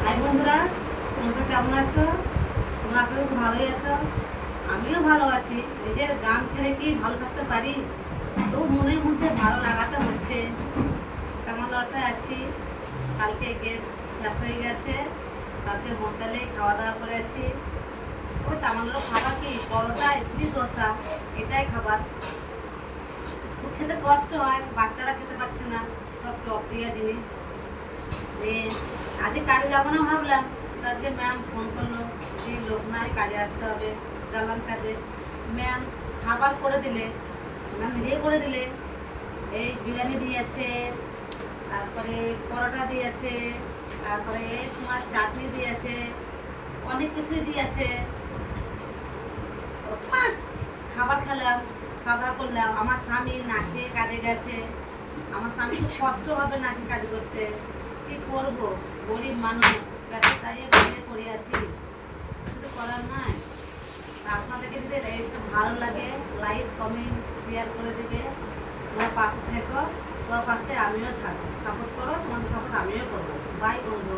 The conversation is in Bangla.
হাই বন্ধুরা, তোমরা কেমন আছো? তোমরা আশা করি ভালোই আছো। আমিও ভালো আছি। নিজের গ্রাম ছেড়ে কি ভালো থাকতে পারি? তো মনের মধ্যে ভালো লাগাতে হচ্ছে। তেমন লড়াতে আছি। কালকে গ্যাস শেষ হয়ে গেছে, কালকে হোটেলে খাওয়া দাওয়া করেছি। ওই তামান্নার খাবার কি পরোটা, ইডলি, দোসা, এটাই খাবার। খুব খেতে কষ্ট হয়, বাচ্চারা খেতে পারছে না, সব টক দিয়া জিনিস। আজকে কাজে যাবো না ভাবলাম, তো আজকে ম্যাম ফোন করলো যে লোক নাই, কাজে আসতে হবে। জানলাম কাজে। ম্যাম খাবার করে দিলে, ম্যাম নিজেই করে দিলে। এই বিরিয়ানি দিয়েছে, তারপরে পরোটা দিয়েছে, তারপরে তোমার চাটনি দিয়েছে, অনেক কিছুই দিয়েছে। খাবার খেলাম, খাওয়া দাওয়া করলাম। আমার স্বামী না খেয়ে কাজে গেছে। আমার স্বামী খুব কষ্ট হবে না কাজ করতে। কি করব, গরিব মানুষ, পেটের দায়ে বাইরে পড়ে আছি, কিছু করার নাই। আপনাদেরকে যদি এটা ভালো লাগে, লাইক কমেন্ট শেয়ার করে দেবে। তোমার পাশে থেকো, তোমার পাশে আমিও থাকবো। সাপোর্ট করো, তোমাদের সাপোর্ট আমিও করবো। বাই বন্ধু।